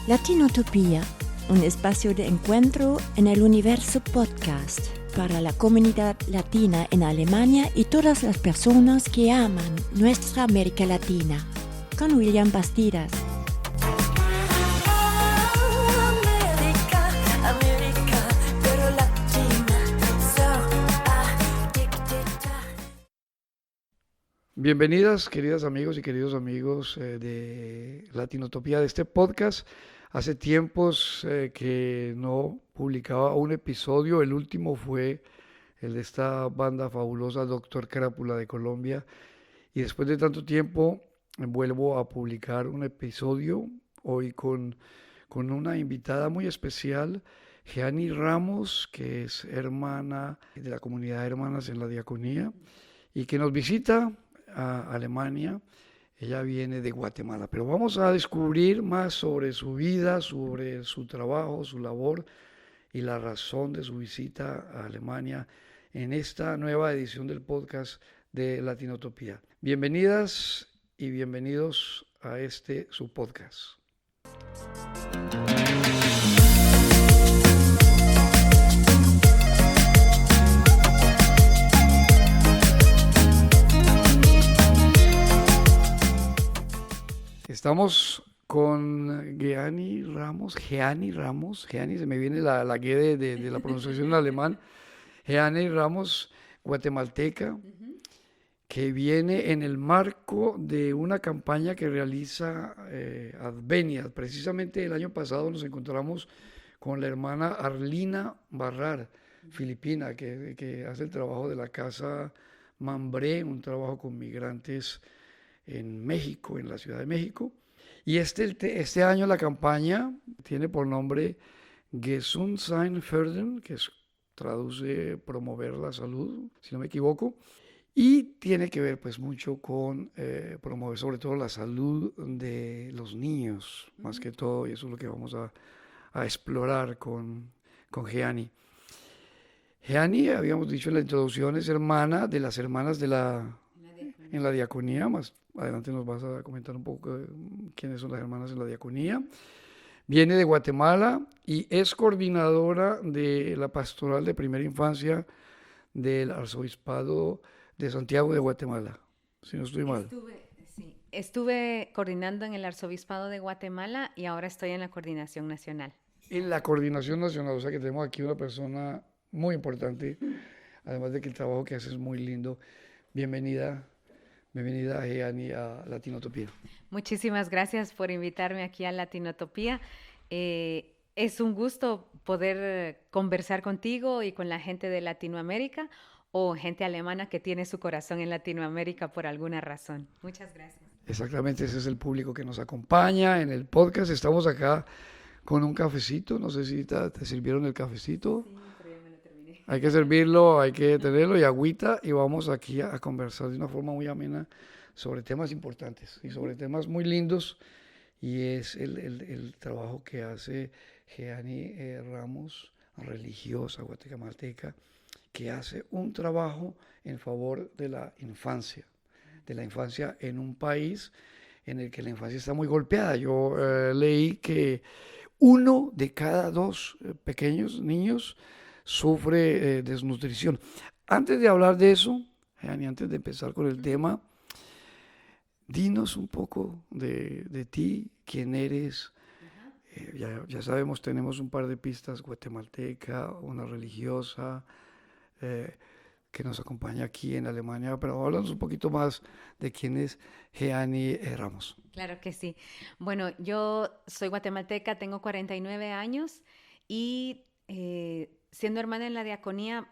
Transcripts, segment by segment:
Latinotopía, un espacio de encuentro en el universo podcast para la comunidad latina en Alemania y todas las personas que aman nuestra América Latina. Con William Bastidas. Bienvenidas, queridas amigos y queridos amigos de Latinotopía, de este podcast. Hace tiempos que no publicaba un episodio. El último fue el de esta banda fabulosa, Doctor Crápula de Colombia. Y después de tanto tiempo vuelvo a publicar un episodio hoy con una invitada muy especial, Jeanny Ramos, que es hermana de la comunidad de hermanas en la diaconía y que nos visita a Alemania. Ella viene de Guatemala, pero vamos a descubrir más sobre su vida, sobre su trabajo, su labor y la razón de su visita a Alemania en esta nueva edición del podcast de Latinotopía. Bienvenidas y bienvenidos a su podcast. Estamos con Jeanny Ramos, Jeanny, se me viene la G de la pronunciación en alemán, Jeanny Ramos, guatemalteca, que viene en el marco de una campaña que realiza Advenia. Precisamente el año pasado nos encontramos con la hermana Arlina Barrar, filipina, que hace el trabajo de la Casa Mambré, un trabajo con migrantes en México, en la Ciudad de México. Y este año la campaña tiene por nombre Gesundheit fördern, que traduce promover la salud, si no me equivoco, y tiene que ver pues mucho con promover sobre todo la salud de los niños, más que todo, y eso es lo que vamos a explorar con Jeanny. Jeanny, habíamos dicho en la introducción, es hermana de las hermanas en la diaconía. Más adelante nos vas a comentar un poco quiénes son las hermanas en la diaconía. Viene de Guatemala y es coordinadora de la pastoral de primera infancia del Arzobispado de Santiago de Guatemala, si no estoy mal. Estuve coordinando en el Arzobispado de Guatemala y ahora estoy en la Coordinación Nacional. En la Coordinación Nacional, o sea que tenemos aquí una persona muy importante, además de que el trabajo que hace es muy lindo. Bienvenida, Jeanny, a Latinotopía. Muchísimas gracias por invitarme aquí a Latinotopía. Es un gusto poder conversar contigo y con la gente de Latinoamérica o gente alemana que tiene su corazón en Latinoamérica por alguna razón. Muchas gracias. Exactamente, ese es el público que nos acompaña en el podcast. Estamos acá con un cafecito, no sé si te sirvieron el cafecito. Sí, pero ya me lo terminé. Hay que servirlo, hay que tenerlo y agüita, y vamos aquí a conversar de una forma muy amena sobre temas importantes y sobre temas muy lindos, y es el trabajo que hace Jeanny Ramos, religiosa guatemalteca, que hace un trabajo en favor de la infancia en un país en el que la infancia está muy golpeada. Yo leí que 1 de cada 2 pequeños niños sufre desnutrición. Antes de hablar de eso, Jeanny, antes de empezar con el tema, dinos un poco de ti, quién eres. Ya sabemos, tenemos un par de pistas: guatemalteca, una religiosa, que nos acompaña aquí en Alemania, pero háblanos un poquito más de quién es Jeanny Ramos. Claro que sí. Bueno, yo soy guatemalteca, tengo 49 años y siendo hermana en la diaconía,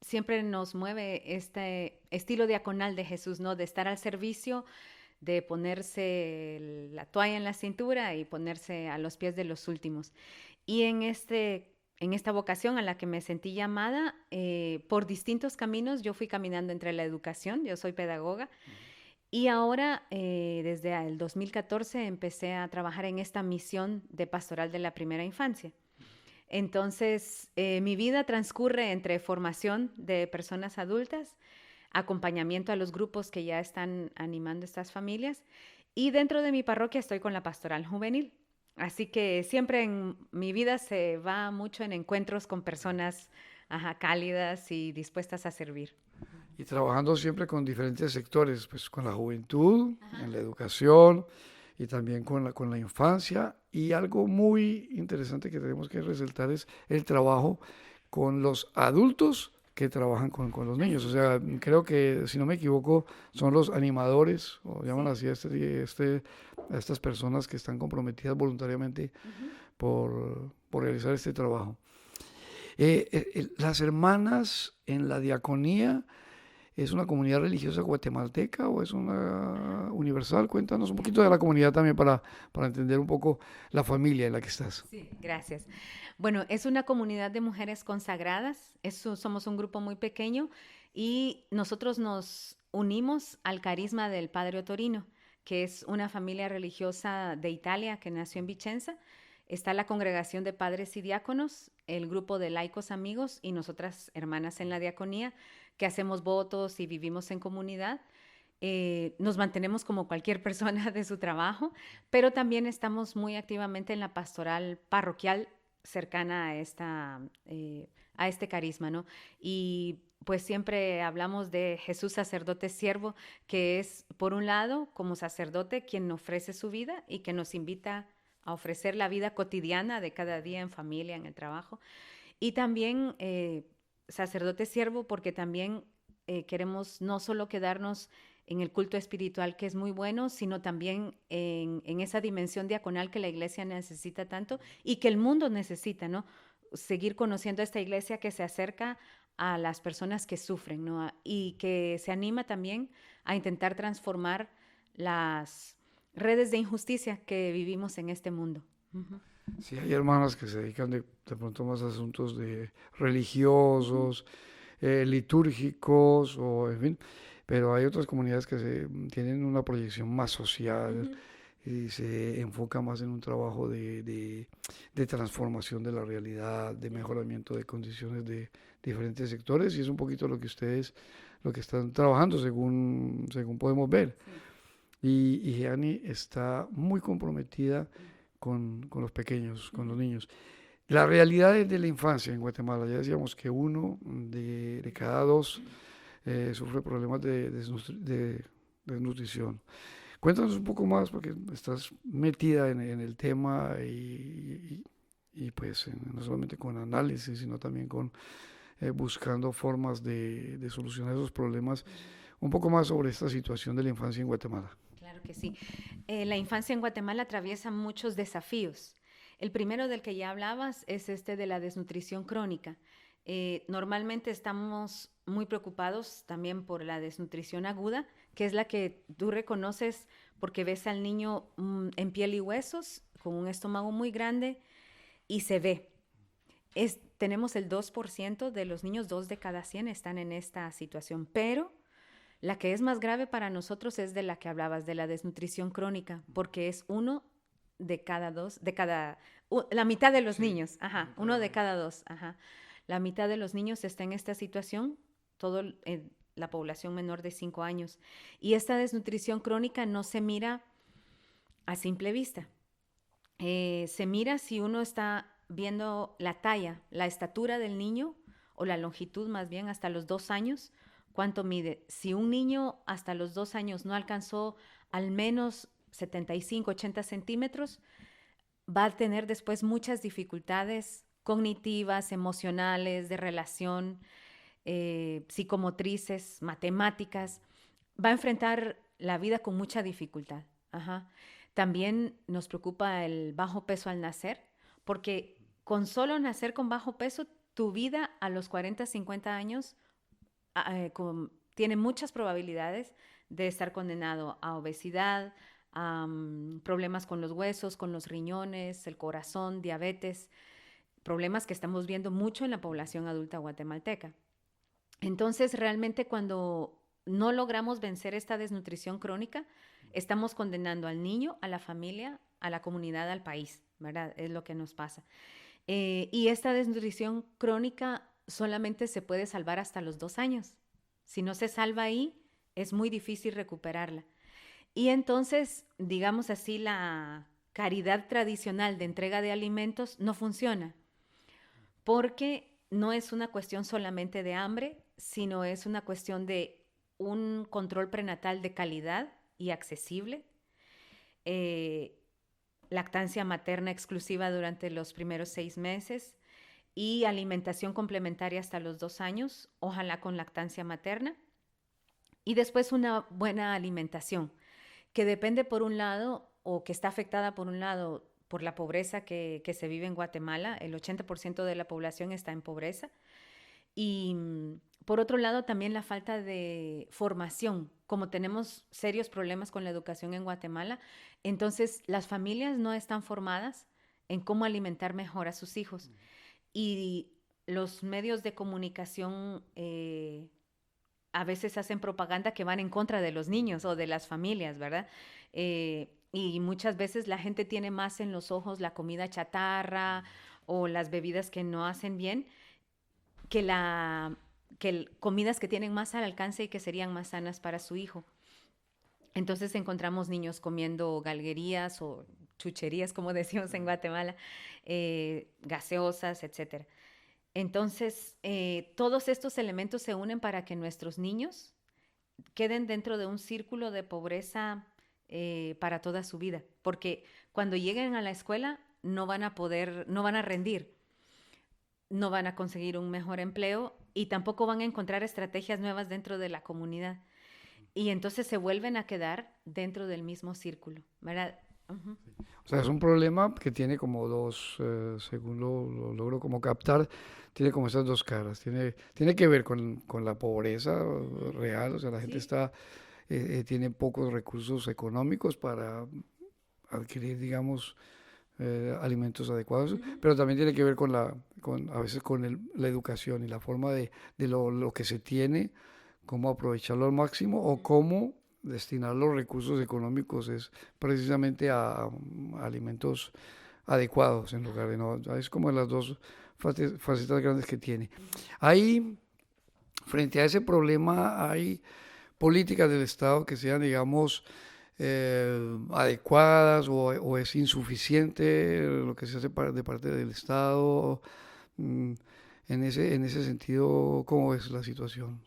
siempre nos mueve este estilo diaconal de Jesús, ¿no? De estar al servicio, de ponerse la toalla en la cintura y ponerse a los pies de los últimos. Y en esta vocación a la que me sentí llamada, por distintos caminos, yo fui caminando entre la educación, yo soy pedagoga, y ahora, desde el 2014, empecé a trabajar en esta misión de pastoral de la primera infancia. Entonces, mi vida transcurre entre formación de personas adultas, acompañamiento a los grupos que ya están animando estas familias, y dentro de mi parroquia estoy con la pastoral juvenil. Así que siempre en mi vida se va mucho en encuentros con personas cálidas y dispuestas a servir. Y trabajando siempre con diferentes sectores, pues con la juventud, en la educación y también con la infancia. Y algo muy interesante que tenemos que resaltar es el trabajo con los adultos que trabajan con los niños. O sea, creo que, si no me equivoco, son los animadores, o llaman así a estas personas que están comprometidas voluntariamente por realizar este trabajo. Las hermanas en la diaconía, ¿es una comunidad religiosa guatemalteca o es una universal? Cuéntanos un poquito de la comunidad también para entender un poco la familia en la que estás. Sí, gracias. Bueno, es una comunidad de mujeres consagradas, somos un grupo muy pequeño y nosotros nos unimos al carisma del Padre Otorino, que es una familia religiosa de Italia que nació en Vicenza. Está la congregación de padres y diáconos, el grupo de laicos amigos y nosotras hermanas en la diaconía, que hacemos votos y vivimos en comunidad. Nos mantenemos como cualquier persona de su trabajo, pero también estamos muy activamente en la pastoral parroquial cercana a este carisma, ¿no? Y pues siempre hablamos de Jesús sacerdote siervo, que es, por un lado, como sacerdote, quien ofrece su vida y que nos invita a ofrecer la vida cotidiana de cada día en familia, en el trabajo. Y también sacerdote siervo, porque también queremos no solo quedarnos en el culto espiritual, que es muy bueno, sino también en esa dimensión diaconal que la iglesia necesita tanto y que el mundo necesita, ¿no? Seguir conociendo esta iglesia que se acerca a las personas que sufren, ¿no? Y que se anima también a intentar transformar las redes de injusticia que vivimos en este mundo. Uh-huh. Sí, hay hermanas que se dedican de pronto más a asuntos religiosos, litúrgicos, o en fin, pero hay otras comunidades que tienen una proyección más social y se enfoca más en un trabajo de transformación de la realidad, de mejoramiento de condiciones de diferentes sectores, y es un poquito lo que están trabajando según podemos ver. Y Gianni está muy comprometida con los pequeños, con los niños. La realidad de la infancia en Guatemala, ya decíamos que 1 de cada 2 sufre problemas de desnutrición. Cuéntanos un poco más, porque estás metida en el tema y pues no solamente con análisis, sino también buscando formas de solucionar esos problemas. Un poco más sobre esta situación de la infancia en Guatemala. Claro que sí. La infancia en Guatemala atraviesa muchos desafíos. El primero del que ya hablabas es de la desnutrición crónica. Normalmente estamos muy preocupados también por la desnutrición aguda, que es la que tú reconoces porque ves al niño en piel y huesos, con un estómago muy grande y se ve. Tenemos el 2% de los niños, 2 de cada 100 están en esta situación, pero la que es más grave para nosotros es de la que hablabas, de la desnutrición crónica, porque es 1 de cada 2, la mitad de los niños, 1 de cada 2, La mitad de los niños está en esta situación, la población menor de 5 años. Y esta desnutrición crónica no se mira a simple vista. Se mira si uno está viendo la talla, la estatura del niño, o la longitud más bien, hasta los 2 años, cuánto mide. Si un niño hasta los 2 años no alcanzó al menos 75, 80 centímetros, va a tener después muchas dificultades cognitivas, emocionales, de relación, psicomotrices, matemáticas. Va a enfrentar la vida con mucha dificultad. También nos preocupa el bajo peso al nacer, porque con solo nacer con bajo peso, tu vida a los 40, 50 años tiene muchas probabilidades de estar condenado a obesidad, problemas con los huesos, con los riñones, el corazón, diabetes, problemas que estamos viendo mucho en la población adulta guatemalteca. Entonces, realmente cuando no logramos vencer esta desnutrición crónica, estamos condenando al niño, a la familia, a la comunidad, al país, ¿verdad? Es lo que nos pasa. Y esta desnutrición crónica solamente se puede salvar hasta los 2 años. Si no se salva ahí, es muy difícil recuperarla. Y entonces, digamos así, caridad tradicional de entrega de alimentos no funciona, porque no es una cuestión solamente de hambre, sino es una cuestión de un control prenatal de calidad y accesible, lactancia materna exclusiva durante los primeros 6 meses y alimentación complementaria hasta los 2 años, ojalá con lactancia materna, y después una buena alimentación, que depende por un lado, o que está afectada por un lado por la pobreza que se vive en Guatemala. El 80% de la población está en pobreza. Y por otro lado, también la falta de formación. Como tenemos serios problemas con la educación en Guatemala, entonces las familias no están formadas en cómo alimentar mejor a sus hijos. Y los medios de comunicación a veces hacen propaganda que van en contra de los niños o de las familias, ¿verdad? Y muchas veces la gente tiene más en los ojos la comida chatarra o las bebidas que no hacen bien que comidas que tienen más al alcance y que serían más sanas para su hijo. Entonces encontramos niños comiendo galguerías o chucherías, como decimos en Guatemala, gaseosas, etc. Entonces, todos estos elementos se unen para que nuestros niños queden dentro de un círculo de pobreza para toda su vida, porque cuando lleguen a la escuela no van a rendir, no van a conseguir un mejor empleo y tampoco van a encontrar estrategias nuevas dentro de la comunidad. Y entonces se vuelven a quedar dentro del mismo círculo, ¿verdad? Uh-huh. O sea, es un problema que tiene como dos, según lo logro como captar, tiene como esas dos caras. Tiene que ver con la pobreza real, o sea, la gente tiene pocos recursos económicos para adquirir, digamos, alimentos adecuados, pero también tiene que ver a veces con la educación y la forma de lo que se tiene, cómo aprovecharlo al máximo o cómo destinar los recursos económicos es precisamente a alimentos adecuados en lugar de no. Es como las dos facetas grandes que tiene. Frente a ese problema, hay políticas del Estado que sean, digamos, adecuadas o es insuficiente lo que se hace de parte del Estado. En ese sentido, ¿cómo es la situación?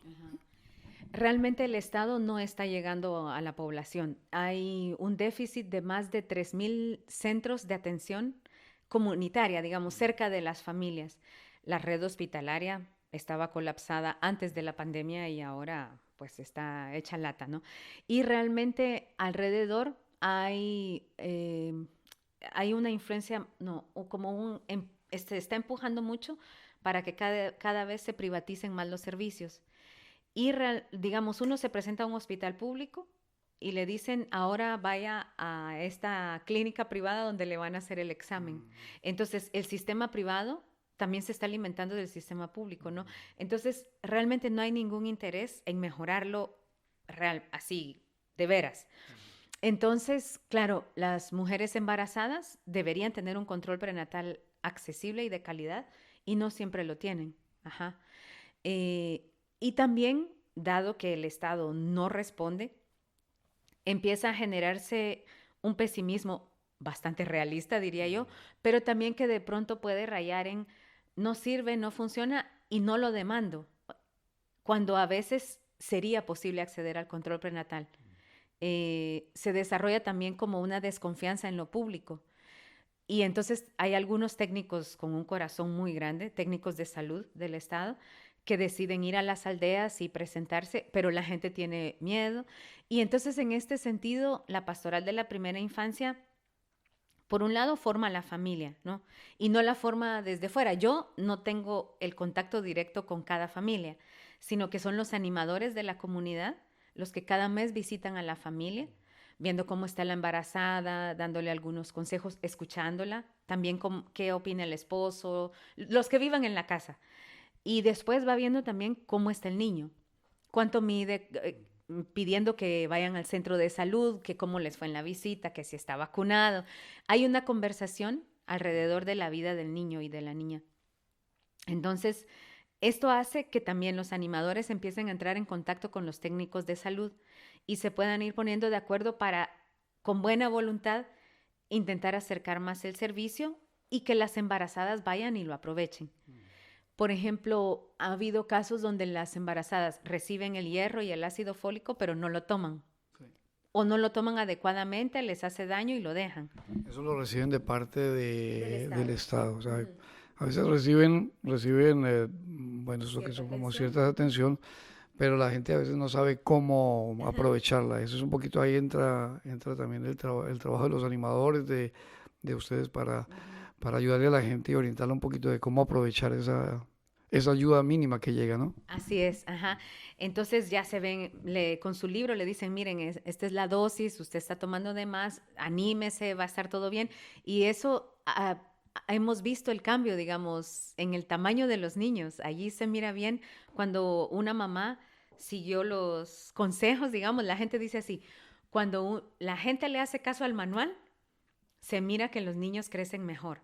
Realmente el Estado no está llegando a la población. Hay un déficit de más de 3,000 centros de atención comunitaria, digamos, cerca de las familias. La red hospitalaria estaba colapsada antes de la pandemia y ahora pues está hecha lata, ¿no? Y realmente alrededor hay una influencia, no, o como se está empujando mucho para que cada vez se privaticen más los servicios. Y digamos, uno se presenta a un hospital público y le dicen, ahora vaya a esta clínica privada donde le van a hacer el examen. Entonces, el sistema privado también se está alimentando del sistema público, ¿no? Entonces, realmente no hay ningún interés en mejorarlo así, de veras. Entonces, claro, las mujeres embarazadas deberían tener un control prenatal accesible y de calidad y no siempre lo tienen. Ajá. Y también, dado que el Estado no responde, empieza a generarse un pesimismo bastante realista, diría yo, pero también que de pronto puede rayar en no sirve, no funciona y no lo demando, cuando a veces sería posible acceder al control prenatal. Se desarrolla también como una desconfianza en lo público. Y entonces hay algunos técnicos con un corazón muy grande, técnicos de salud del Estado, que deciden ir a las aldeas y presentarse, pero la gente tiene miedo. Y entonces, en este sentido, la pastoral de la primera infancia, por un lado, forma a la familia, ¿no? Y no la forma desde fuera. Yo no tengo el contacto directo con cada familia, sino que son los animadores de la comunidad los que cada mes visitan a la familia, viendo cómo está la embarazada, dándole algunos consejos, escuchándola, también qué opina el esposo, los que vivan en la casa. Y después va viendo también cómo está el niño, cuánto mide, pidiendo que vayan al centro de salud, que cómo les fue en la visita, que si está vacunado. Hay una conversación alrededor de la vida del niño y de la niña. Entonces, esto hace que también los animadores empiecen a entrar en contacto con los técnicos de salud y se puedan ir poniendo de acuerdo para, con buena voluntad, intentar acercar más el servicio y que las embarazadas vayan y lo aprovechen. Por ejemplo, ha habido casos donde las embarazadas reciben el hierro y el ácido fólico, pero no lo toman. Sí. O no lo toman adecuadamente, les hace daño y lo dejan. Eso lo reciben de parte del Estado. O sea, a veces reciben bueno, eso que son como cierta atención, pero la gente a veces no sabe cómo aprovecharla. Eso es un poquito, ahí entra también el trabajo de los animadores, de ustedes para ayudarle a la gente y orientarla un poquito de cómo aprovechar esa ayuda mínima que llega, ¿no? Así es, ajá. Entonces ya se ven, con su libro le dicen, miren, esta es la dosis, usted está tomando de más, anímese, va a estar todo bien. Y eso, hemos visto el cambio, digamos, en el tamaño de los niños. Allí se mira bien cuando una mamá siguió los consejos, digamos, la gente dice así, cuando la gente le hace caso al manual, se mira que los niños crecen mejor,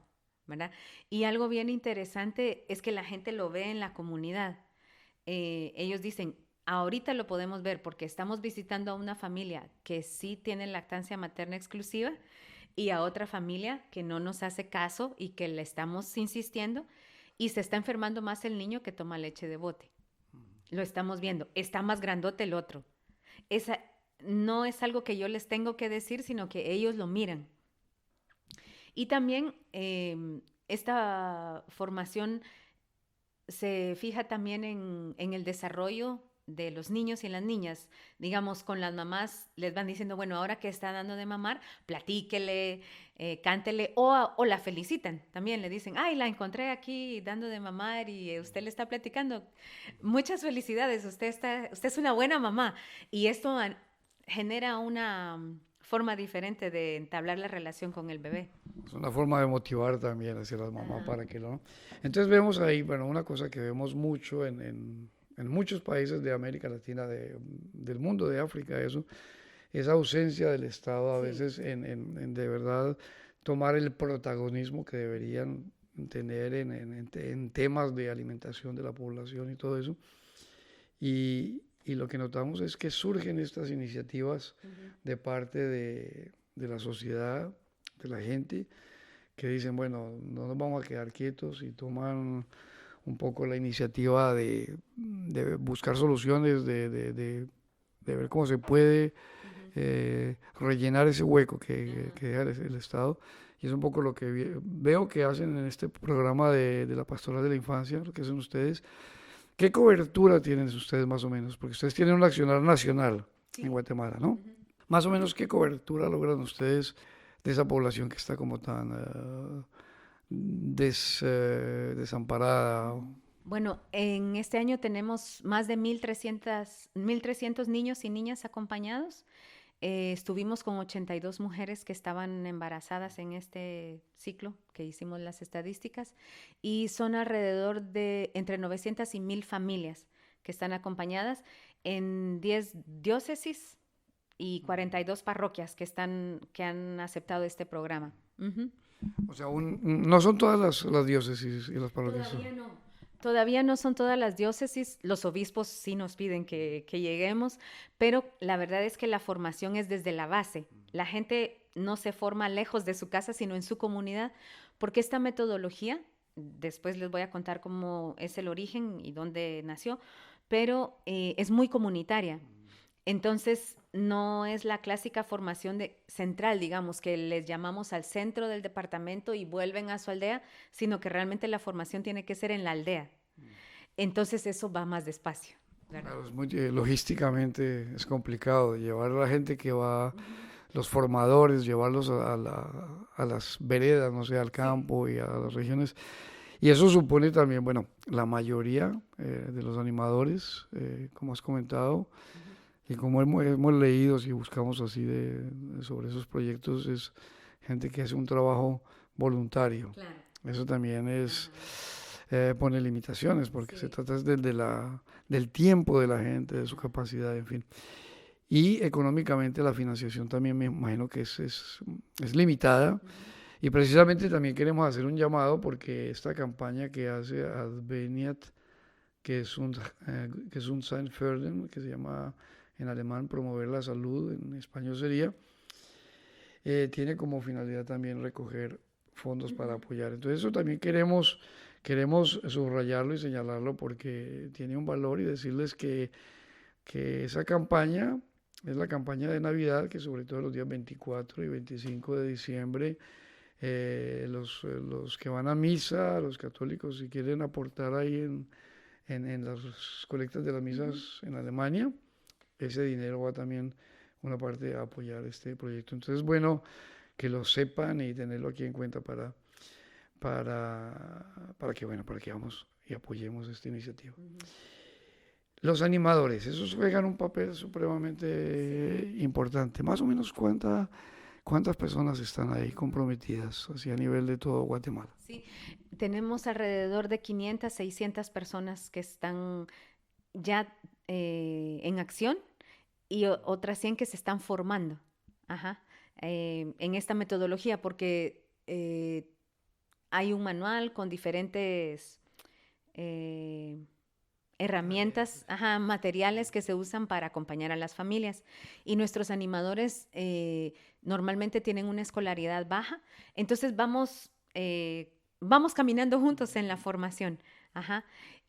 ¿verdad? Y algo bien interesante es que la gente lo ve en la comunidad. Ellos dicen, ahorita lo podemos ver porque estamos visitando a una familia que sí tiene lactancia materna exclusiva y a otra familia que no nos hace caso y que le estamos insistiendo y se está enfermando más el niño que toma leche de bote. Lo estamos viendo. Está más grandote el otro. Esa no es algo que yo les tengo que decir, sino que ellos lo miran. Y también esta formación se fija también en el desarrollo de los niños y las niñas. Digamos, con las mamás les van diciendo, bueno, ahora que está dando de mamar, platíquele, cántele o la felicitan. También le dicen, ay, la encontré aquí dando de mamar y usted le está platicando. Muchas felicidades, usted es una buena mamá. Y esto genera una forma diferente de entablar la relación con el bebé. Es una forma de motivar también hacia las mamás para que lo... Entonces vemos ahí, bueno, una cosa que vemos mucho en muchos países de América Latina, del mundo, de África, esa ausencia del Estado a veces en de verdad tomar el protagonismo que deberían tener en temas de alimentación de la población y todo eso. Y lo que notamos es que surgen estas iniciativas de parte de la sociedad, de la gente, que dicen, bueno, no nos vamos a quedar quietos y toman un poco la iniciativa de buscar soluciones, de ver cómo se puede rellenar ese hueco que deja el Estado. Y es un poco lo que veo que hacen en este programa de la Pastoral de la Infancia, lo que hacen ustedes. ¿Qué cobertura tienen ustedes más o menos? Porque ustedes tienen un accionar nacional en Guatemala, ¿no? Más o menos, ¿qué cobertura logran ustedes de esa población que está como tan desamparada? Bueno, en este año tenemos más de 1,300 niños y niñas acompañados. Estuvimos con 82 mujeres que estaban embarazadas en este ciclo que hicimos las estadísticas y son alrededor de entre 900 y 1,000 familias que están acompañadas en 10 diócesis y 42 parroquias que han aceptado este programa. O sea, no son todas las diócesis y las parroquias. Todavía no. Todavía no son todas las diócesis, los obispos sí nos piden que lleguemos, pero la verdad es que la formación es desde la base. La gente no se forma lejos de su casa, sino en su comunidad, porque esta metodología, después les voy a contar cómo es el origen y dónde nació, pero es muy comunitaria. Entonces, no es la clásica formación central, digamos, que les llamamos al centro del departamento y vuelven a su aldea, sino que realmente la formación tiene que ser en la aldea. Entonces, eso va más despacio. Claro, logísticamente es complicado llevar a la gente que va, los formadores, llevarlos a las veredas, no sé, al campo y a las regiones. Y eso supone también, bueno, la mayoría de los animadores, como has comentado, y como hemos leído, si buscamos así sobre esos proyectos, es gente que hace un trabajo voluntario. Claro. Eso también pone limitaciones, porque se trata del tiempo de la gente, de su capacidad, en fin. Y económicamente la financiación también me imagino que es limitada. Y precisamente también queremos hacer un llamado porque esta campaña que hace Adveniat, que es un Sanförden, que se llama en alemán promover la salud, en español sería, tiene como finalidad también recoger fondos para apoyar. Entonces eso también queremos subrayarlo y señalarlo porque tiene un valor y decirles que esa campaña es la campaña de Navidad, que sobre todo los días 24 y 25 de diciembre, los que van a misa, los católicos, si quieren aportar ahí en las colectas de las misas en Alemania, ese dinero va también una parte a apoyar este proyecto. Entonces, bueno, que lo sepan y tenerlo aquí en cuenta para que vamos y apoyemos esta iniciativa. Los animadores, esos juegan un papel supremamente importante. Más o menos cuántas personas están ahí comprometidas así a nivel de todo Guatemala. Sí, tenemos alrededor de 500, 600 personas que están ya en acción y otras 100 que se están formando en esta metodología, porque hay un manual con diferentes herramientas, materiales que se usan para acompañar a las familias. Y nuestros animadores normalmente tienen una escolaridad baja, entonces vamos caminando juntos en la formación.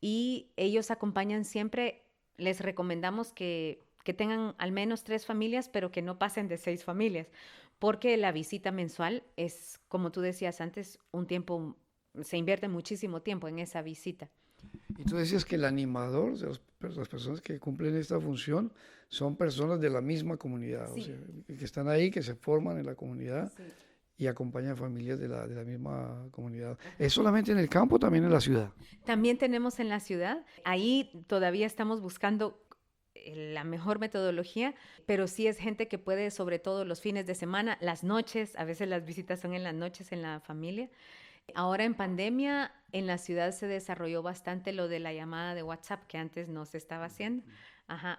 Y ellos acompañan siempre, les recomendamos que tengan al menos 3 familias, pero que no pasen de 6 familias, porque la visita mensual es, como tú decías antes, un tiempo, se invierte muchísimo tiempo en esa visita. Y tú decías que el animador, las personas que cumplen esta función, son personas de la misma comunidad, sí. O sea, que están ahí, que se forman en la comunidad, Sí. y acompañan familias de la misma comunidad. ¿Es solamente en el campo o también en la ciudad? También tenemos en la ciudad. Ahí todavía estamos buscando la mejor metodología, pero sí es gente que puede, sobre todo los fines de semana, las noches, a veces las visitas son en las noches en la familia. Ahora en pandemia, en la ciudad se desarrolló bastante lo de la llamada de WhatsApp, que antes no se estaba haciendo,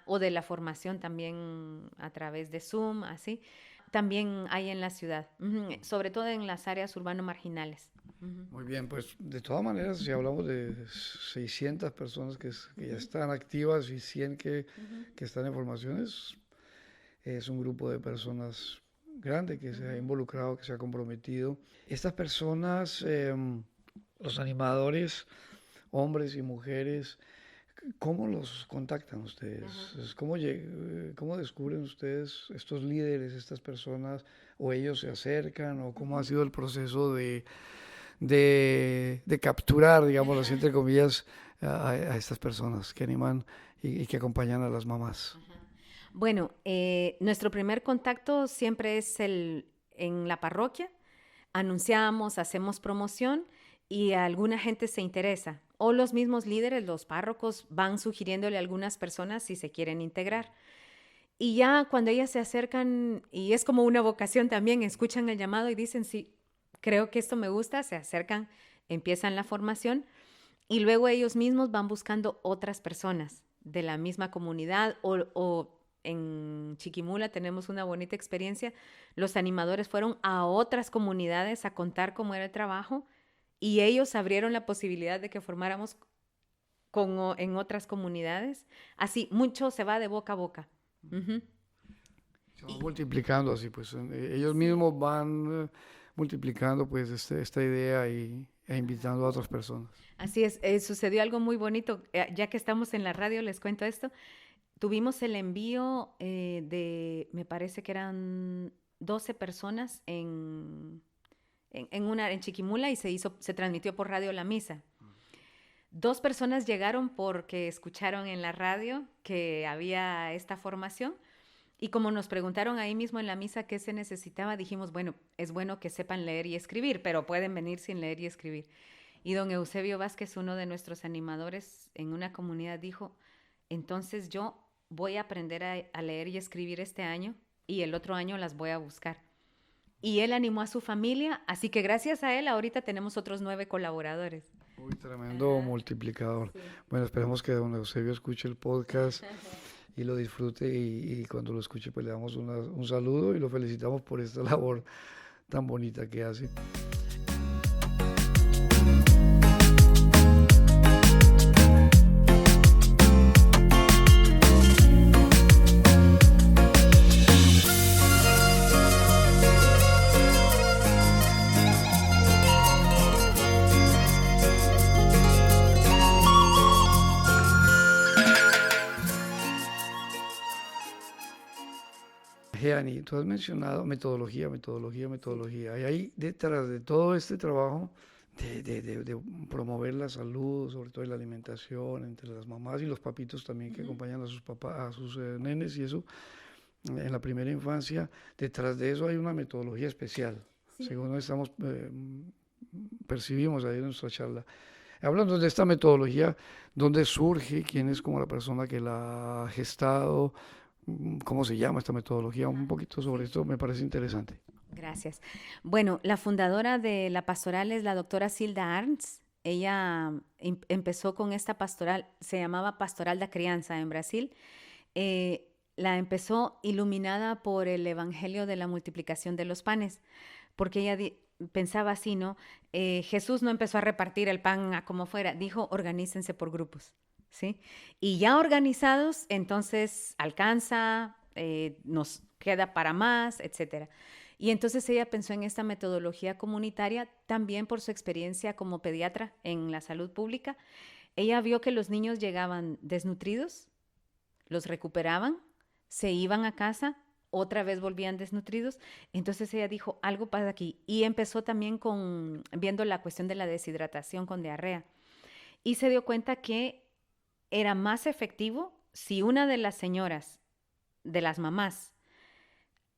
o de la formación también a través de Zoom, así. También hay en la ciudad, sobre todo en las áreas urbano-marginales. Muy bien, pues de todas maneras, si hablamos de 600 personas que ya están activas y 100 que están en formaciones, es un grupo de personas grande que se ha involucrado, que se ha comprometido. Estas personas, los animadores, hombres y mujeres, ¿cómo los contactan ustedes? ¿Cómo descubren ustedes estos líderes, estas personas, o ellos se acercan, o cómo ha sido el proceso de capturar, digamos así, entre comillas, a estas personas que animan y que acompañan a las mamás? Bueno, nuestro primer contacto siempre es en la parroquia. Anunciamos, hacemos promoción y alguna gente se interesa. O los mismos líderes, los párrocos, van sugiriéndole a algunas personas si se quieren integrar. Y ya cuando ellas se acercan, y es como una vocación también, escuchan el llamado y dicen, sí, creo que esto me gusta, se acercan, empiezan la formación y luego ellos mismos van buscando otras personas de la misma comunidad o en Chiquimula tenemos una bonita experiencia. Los animadores fueron a otras comunidades a contar cómo era el trabajo y ellos abrieron la posibilidad de que formáramos en otras comunidades. Así, mucho se va de boca a boca. Se va multiplicando así, pues ellos mismos van multiplicando pues esta idea e invitando a otras personas. Así es, sucedió algo muy bonito. Ya que estamos en la radio, les cuento esto. Tuvimos el envío me parece que eran 12 personas en Chiquimula y se transmitió por radio la misa. 2 personas llegaron porque escucharon en la radio que había esta formación y como nos preguntaron ahí mismo en la misa qué se necesitaba, dijimos, bueno, es bueno que sepan leer y escribir, pero pueden venir sin leer y escribir. Y don Eusebio Vázquez, uno de nuestros animadores en una comunidad, dijo, entonces yo voy a aprender a leer y escribir este año y el otro año las voy a buscar. Y él animó a su familia, así que gracias a él ahorita tenemos otros 9 colaboradores. Uy, tremendo multiplicador. Sí. Bueno, esperemos que don Eusebio escuche el podcast y lo disfrute y cuando lo escuche pues le damos un saludo y lo felicitamos por esta labor tan bonita que hace. Jeani, tú has mencionado metodología. Y ahí detrás de todo este trabajo de promover la salud, sobre todo la alimentación entre las mamás y los papitos también que acompañan a sus papás, a sus nenes y eso, en la primera infancia, detrás de eso hay una metodología especial, según estamos percibimos ahí en nuestra charla. Hablando de esta metodología, ¿dónde surge? ¿Quién es como la persona que la ha gestado? ¿Cómo se llama esta metodología? Un poquito sobre esto me parece interesante. Gracias. Bueno, la fundadora de la pastoral es la doctora Silda Arns. Ella empezó con esta pastoral, se llamaba Pastoral da Crianza en Brasil. La empezó iluminada por el Evangelio de la multiplicación de los panes, porque ella pensaba así, ¿no? Jesús no empezó a repartir el pan a como fuera, dijo, organícense por grupos, ¿sí? Y ya organizados, entonces alcanza, nos queda para más, etcétera. Y entonces ella pensó en esta metodología comunitaria también por su experiencia como pediatra en la salud pública. Ella vio que los niños llegaban desnutridos, los recuperaban, se iban a casa, otra vez volvían desnutridos. Entonces ella dijo, algo pasa aquí. Y empezó también viendo la cuestión de la deshidratación con diarrea. Y se dio cuenta que era más efectivo si una de las señoras, de las mamás,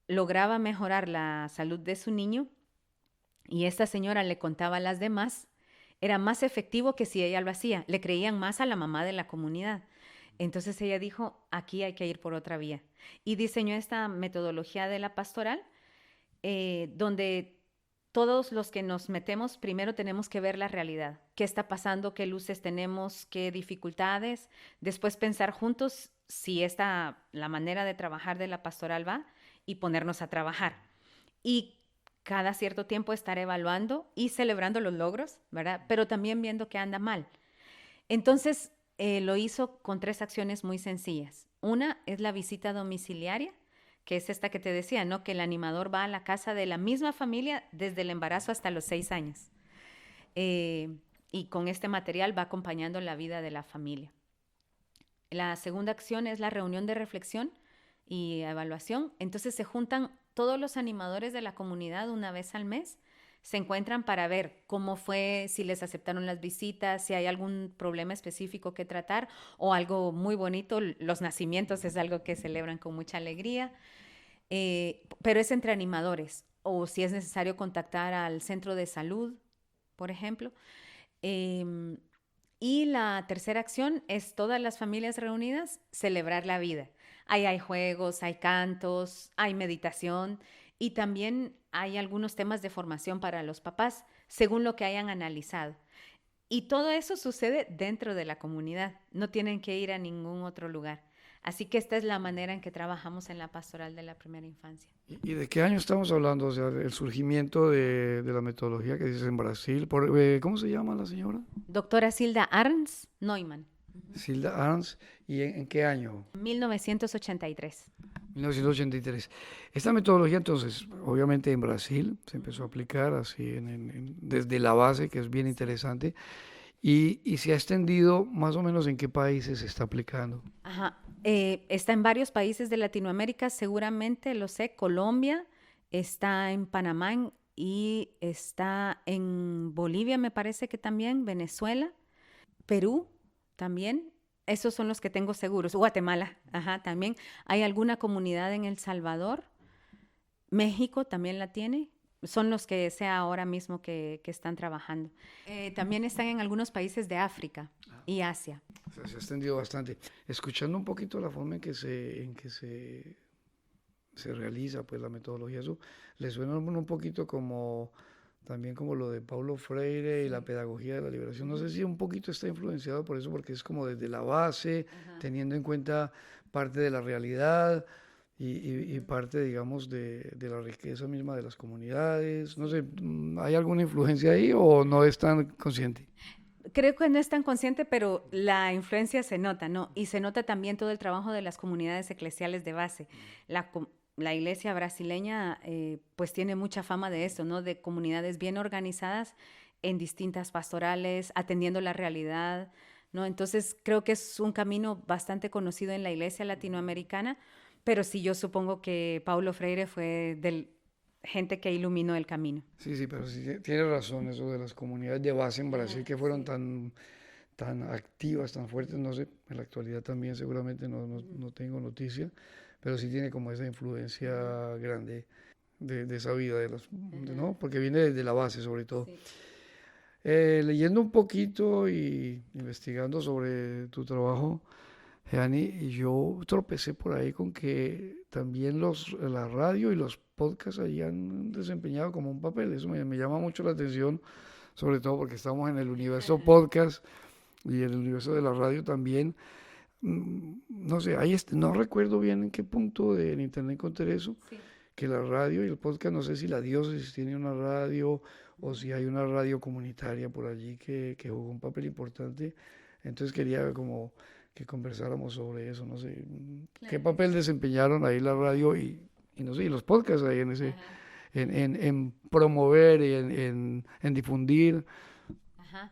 lograba mejorar la salud de su niño y esta señora le contaba a las demás, era más efectivo que si ella lo hacía. Le creían más a la mamá de la comunidad. Entonces ella dijo, aquí hay que ir por otra vía. Y diseñó esta metodología de la pastoral, donde todos los que nos metemos, primero tenemos que ver la realidad. ¿Qué está pasando? ¿Qué luces tenemos? ¿Qué dificultades? Después pensar juntos si la manera de trabajar de la pastoral va y ponernos a trabajar. Y cada cierto tiempo estar evaluando y celebrando los logros, ¿verdad? Pero también viendo qué anda mal. Entonces, lo hizo con 3 acciones muy sencillas. Una es la visita domiciliaria, que es esta que te decía, ¿no? Que el animador va a la casa de la misma familia desde el embarazo hasta los 6 años. Y con este material va acompañando la vida de la familia. La segunda acción es la reunión de reflexión y evaluación. Entonces se juntan todos los animadores de la comunidad una vez al mes, se encuentran para ver cómo fue, si les aceptaron las visitas, si hay algún problema específico que tratar o algo muy bonito. Los nacimientos es algo que celebran con mucha alegría, pero es entre animadores, o si es necesario contactar al centro de salud, por ejemplo. Y la tercera acción es todas las familias reunidas, celebrar la vida. Ahí hay juegos, hay cantos, hay meditación y también hay algunos temas de formación para los papás, según lo que hayan analizado. Y todo eso sucede dentro de la comunidad, no tienen que ir a ningún otro lugar. Así que esta es la manera en que trabajamos en la pastoral de la primera infancia. ¿Y de qué año estamos hablando? O sea, el surgimiento de la metodología que dices en Brasil. ¿Cómo se llama la señora? Doctora Silda Arns Neumann. Silda Arns. ¿Y en qué año? 1983. 1983. Esta metodología, entonces, obviamente en Brasil se empezó a aplicar así desde la base, que es bien interesante, y se ha extendido más o menos en qué países se está aplicando. Ajá. Está en varios países de Latinoamérica, seguramente lo sé. Colombia, está en Panamá y está en Bolivia, me parece que también, Venezuela, Perú también. Esos son los que tengo seguros. Guatemala, ajá, también. Hay alguna comunidad en El Salvador. México también la tiene. Son los que sé ahora mismo que están trabajando. También están en algunos países de África y Asia. O sea, se ha extendido bastante. Escuchando un poquito la forma en que se realiza pues la metodología, eso le suena un poquito también como lo de Paulo Freire y la pedagogía de la liberación. No sé si un poquito está influenciado por eso, porque es como desde la base, teniendo en cuenta parte de la realidad y parte, digamos, de la riqueza misma de las comunidades. No sé, ¿hay alguna influencia ahí o no es tan consciente? Creo que no es tan consciente, pero la influencia se nota, ¿no? Y se nota también todo el trabajo de las comunidades eclesiales de base. La iglesia brasileña pues tiene mucha fama de esto, ¿no? De comunidades bien organizadas en distintas pastorales, atendiendo la realidad, ¿no? Entonces creo que es un camino bastante conocido en la iglesia latinoamericana, Pero sí, yo supongo que Paulo Freire fue de gente que iluminó el camino. Sí, pero sí tiene razón eso de las comunidades de base en Brasil que fueron tan activas, tan fuertes, no sé, en la actualidad también seguramente no tengo noticia, pero sí tiene como esa influencia grande de esa vida, ¿no? Porque viene desde la base sobre todo. Sí. Leyendo un poquito y investigando sobre tu trabajo, Jeani, y yo tropecé por ahí con que también la radio y los podcasts allí han desempeñado como un papel. Eso me llama mucho la atención, sobre todo porque estamos en el universo podcast y en el universo de la radio también. No sé, no recuerdo bien en qué punto en internet encontré eso, Sí. que la radio y el podcast, no sé si la diócesis tiene una radio o si hay una radio comunitaria por allí que jugó un papel importante. Entonces quería como que conversáramos sobre eso, no sé, qué papel desempeñaron ahí la radio y no sé, y los podcasts ahí en promover y en difundir. Ajá.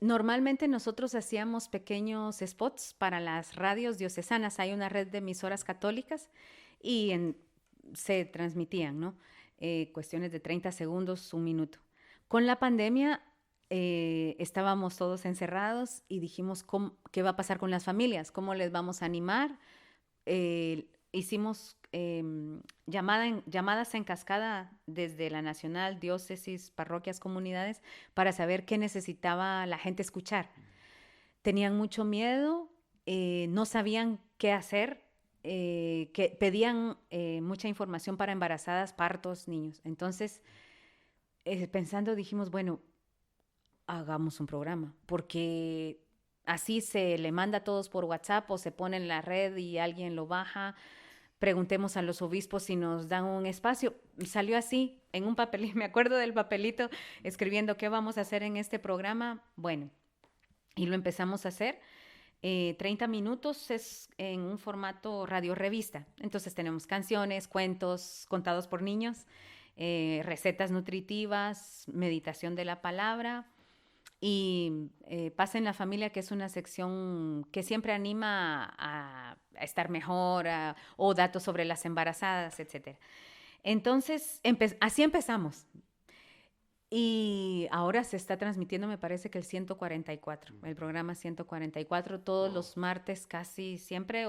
Normalmente nosotros hacíamos pequeños spots para las radios diocesanas. Hay una red de emisoras católicas y se transmitían, ¿no? Cuestiones de 30 segundos, 1 minuto. Con la pandemia estábamos todos encerrados y dijimos, ¿qué va a pasar con las familias? ¿Cómo les vamos a animar? Hicimos llamadas en cascada desde la nacional, diócesis, parroquias, comunidades, para saber qué necesitaba la gente escuchar. Tenían mucho miedo, no sabían qué hacer, que pedían mucha información para embarazadas, partos, niños. Entonces, pensando, dijimos, bueno, hagamos un programa, porque así se le manda a todos por WhatsApp o se pone en la red y alguien lo baja. Preguntemos a los obispos si nos dan un espacio. Salió así, en un papelito, me acuerdo del papelito, escribiendo qué vamos a hacer en este programa. Bueno, y lo empezamos a hacer. 30 minutos es en un formato radio-revista. Entonces tenemos canciones, cuentos contados por niños, recetas nutritivas, meditación de la palabra y Paz en la Familia, que es una sección que siempre anima a estar mejor, o datos sobre las embarazadas, etc. Entonces, así empezamos. Y ahora se está transmitiendo, me parece que el 144, el programa 144, todos los martes casi siempre,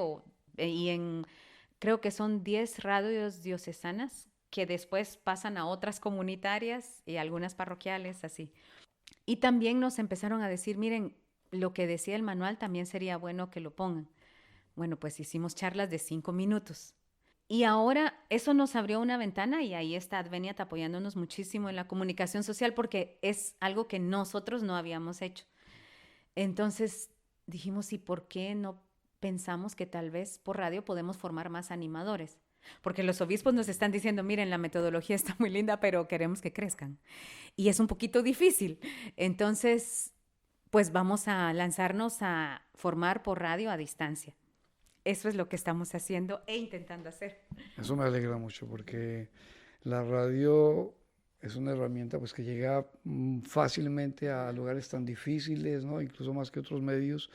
creo que son 10 radios diocesanas que después pasan a otras comunitarias y algunas parroquiales, así. Y también nos empezaron a decir, miren, lo que decía el manual también sería bueno que lo pongan. Bueno, pues hicimos charlas de 5 minutos. Y ahora eso nos abrió una ventana y ahí está Adveniat apoyándonos muchísimo en la comunicación social porque es algo que nosotros no habíamos hecho. Entonces dijimos, ¿y por qué no pensamos que tal vez por radio podemos formar más animadores? Porque los obispos nos están diciendo, miren, la metodología está muy linda, pero queremos que crezcan. Y es un poquito difícil. Entonces, pues vamos a lanzarnos a formar por radio a distancia. Eso es lo que estamos haciendo e intentando hacer. Eso me alegra mucho porque la radio es una herramienta pues que llega fácilmente a lugares tan difíciles, ¿no? Incluso más que otros medios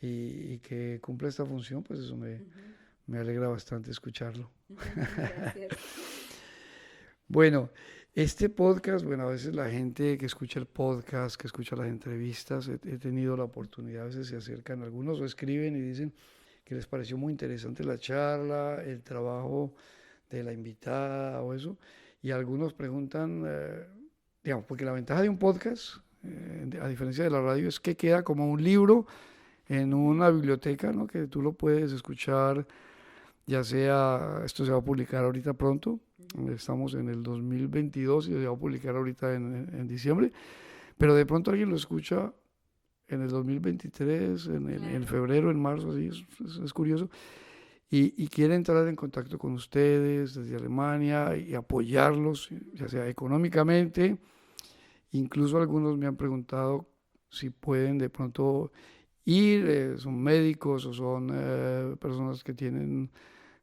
y que cumple esta función, pues eso me alegra bastante escucharlo. Gracias. Bueno, este podcast, a veces la gente que escucha el podcast, que escucha las entrevistas, he tenido la oportunidad, a veces se acercan algunos o escriben y dicen que les pareció muy interesante la charla, el trabajo de la invitada o eso, y algunos preguntan, digamos, porque la ventaja de un podcast, a diferencia de la radio, es que queda como un libro en una biblioteca, ¿no? Que tú lo puedes escuchar, ya sea, esto se va a publicar ahorita pronto, estamos en el 2022 y se va a publicar ahorita en diciembre, pero de pronto alguien lo escucha en el 2023, en febrero, en marzo, así es curioso, y quiere entrar en contacto con ustedes desde Alemania y apoyarlos, ya sea económicamente. Incluso algunos me han preguntado si pueden de pronto ir, son médicos o son personas que tienen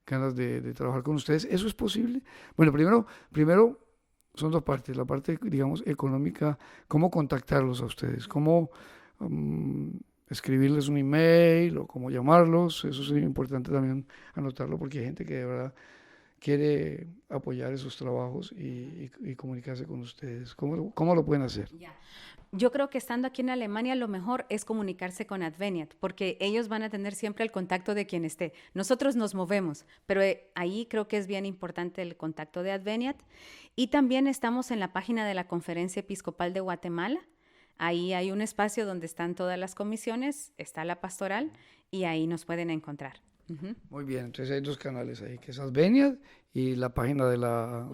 ganas de trabajar con ustedes. ¿Eso es posible? Bueno, primero son dos partes. La parte, digamos, económica, cómo contactarlos a ustedes, cómo escribirles un email o cómo llamarlos. Eso es importante también anotarlo porque hay gente que de verdad quiere apoyar esos trabajos y comunicarse con ustedes. ¿Cómo lo pueden hacer? Ya. Yo creo que estando aquí en Alemania lo mejor es comunicarse con Adveniat, porque ellos van a tener siempre el contacto de quien esté. Nosotros nos movemos, pero ahí creo que es bien importante el contacto de Adveniat. Y también estamos en la página de la Conferencia Episcopal de Guatemala. Ahí hay un espacio donde están todas las comisiones, está la pastoral y ahí nos pueden encontrar. Uh-huh. Muy bien, entonces hay dos canales ahí, que es Adveniat y la página de la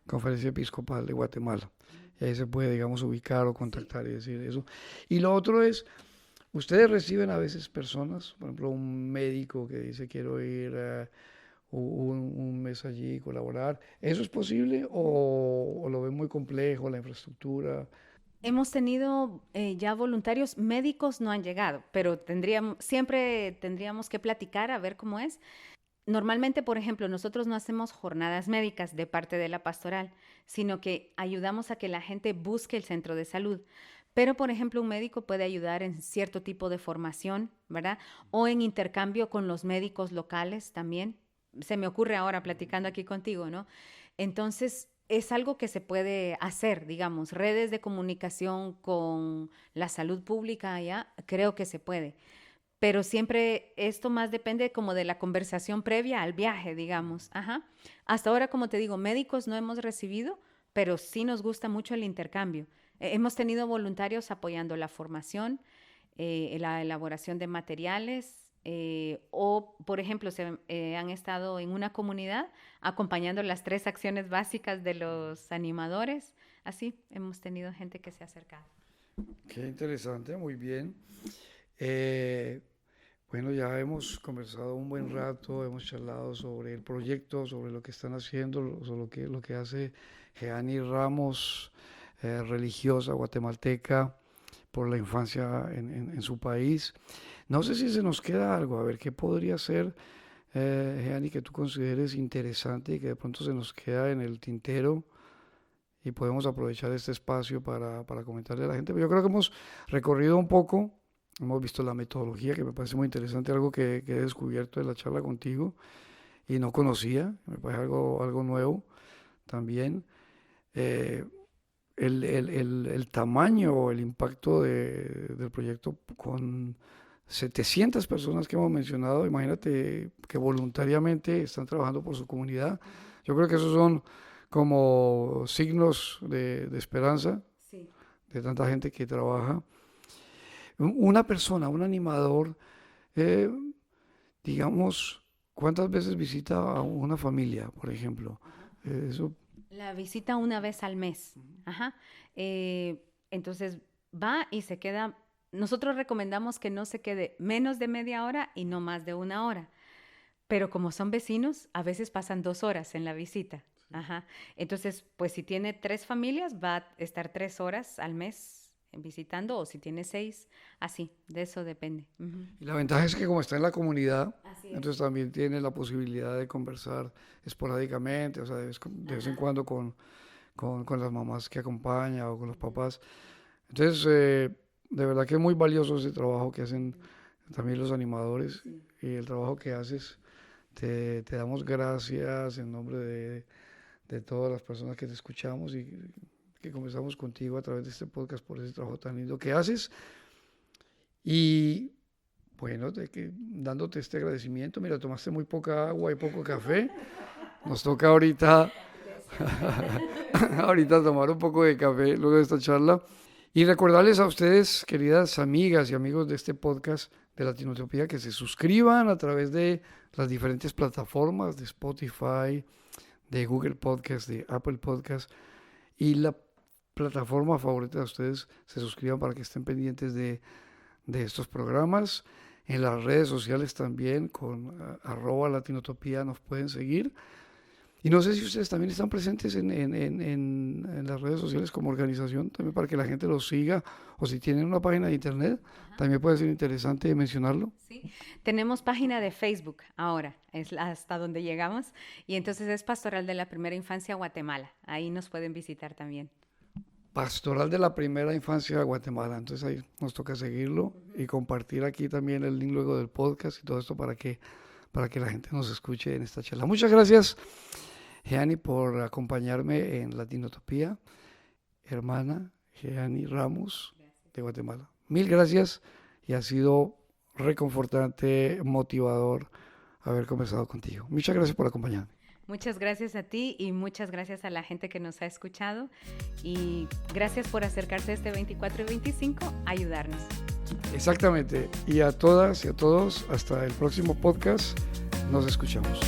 Conferencia Episcopal de Guatemala. Y ahí se puede, digamos, ubicar o contactar y decir eso. Y lo otro es, ustedes reciben a veces personas, por ejemplo, un médico que dice quiero ir un mes allí y colaborar. ¿Eso es posible o lo ven muy complejo, la infraestructura? Hemos tenido ya voluntarios médicos, no han llegado, pero siempre tendríamos que platicar a ver cómo es. Normalmente, por ejemplo, nosotros no hacemos jornadas médicas de parte de la pastoral, sino que ayudamos a que la gente busque el centro de salud. Pero, por ejemplo, un médico puede ayudar en cierto tipo de formación, ¿verdad? O en intercambio con los médicos locales también. Se me ocurre ahora platicando aquí contigo, ¿no? Entonces, es algo que se puede hacer, digamos, redes de comunicación con la salud pública allá, creo que se puede. Pero siempre esto más depende como de la conversación previa al viaje, digamos. Ajá. Hasta ahora, como te digo, médicos no hemos recibido, pero sí nos gusta mucho el intercambio. Hemos tenido voluntarios apoyando la formación, la elaboración de materiales, o, por ejemplo, han estado en una comunidad acompañando las 3 acciones básicas de los animadores. Así, hemos tenido gente que se ha acercado. Qué interesante, muy bien. Bueno, ya hemos conversado un buen rato, hemos charlado sobre el proyecto, sobre lo que están haciendo, sobre lo que hace Jeanny Ramos, religiosa guatemalteca, por la infancia en su país. No sé si se nos queda algo, a ver, ¿qué podría ser, Jeanny, que tú consideres interesante y que de pronto se nos queda en el tintero y podemos aprovechar este espacio para comentarle a la gente? Pero yo creo que hemos recorrido un poco, hemos visto la metodología, que me parece muy interesante, algo que he descubierto de la charla contigo y no conocía, me parece algo nuevo también. El tamaño o el impacto del proyecto con 700 personas que hemos mencionado, imagínate que voluntariamente están trabajando por su comunidad. Yo creo que esos son como signos de esperanza, sí, de tanta gente que trabaja. Una persona, un animador, digamos, ¿cuántas veces visita a una familia, por ejemplo? Eso. La visita una vez al mes. Ajá. Entonces va y se queda. Nosotros recomendamos que no se quede menos de media hora y no más de 1 hora. Pero como son vecinos, a veces pasan 2 horas en la visita. Ajá. Entonces, pues si tiene 3 familias, va a estar 3 horas al mes visitando, o si tiene 6, así, de eso depende. Uh-huh. Y la ventaja es que como está en la comunidad, entonces también tiene la posibilidad de conversar esporádicamente, o sea, de vez en cuando con las mamás que acompaña o con los papás. Entonces, de verdad que es muy valioso ese trabajo que hacen también los animadores, y el trabajo que haces. Te damos gracias en nombre de todas las personas que te escuchamos y que conversamos contigo a través de este podcast por ese trabajo tan lindo que haces. Y bueno, dándote este agradecimiento, mira, tomaste muy poca agua y poco café. Nos toca ahorita tomar un poco de café luego de esta charla. Y recordarles a ustedes, queridas amigas y amigos de este podcast de Latinotopía, que se suscriban a través de las diferentes plataformas de Spotify, de Google Podcast, de Apple Podcast, y la plataforma favorita de ustedes, se suscriban para que estén pendientes de estos programas. En las redes sociales también, con @Latinotopía nos pueden seguir. Y no sé si ustedes también están presentes en las redes sociales como organización, también para que la gente los siga, o si tienen una página de internet, también puede ser interesante mencionarlo. Sí, tenemos página de Facebook ahora, es hasta donde llegamos, y entonces es Pastoral de la Primera Infancia Guatemala, ahí nos pueden visitar también. pastoral de la primera infancia de Guatemala. Entonces ahí nos toca seguirlo y compartir aquí también el link luego del podcast y todo esto para que la gente nos escuche en esta charla. Muchas gracias, Jeannie, por acompañarme en Latinotopía. Hermana Jeannie Ramos de Guatemala. Mil gracias y ha sido reconfortante, motivador haber conversado contigo. Muchas gracias por acompañarme. Muchas gracias a ti y muchas gracias a la gente que nos ha escuchado y gracias por acercarse este 24 y 25 a ayudarnos. Exactamente. Y a todas y a todos, hasta el próximo podcast. Nos escuchamos.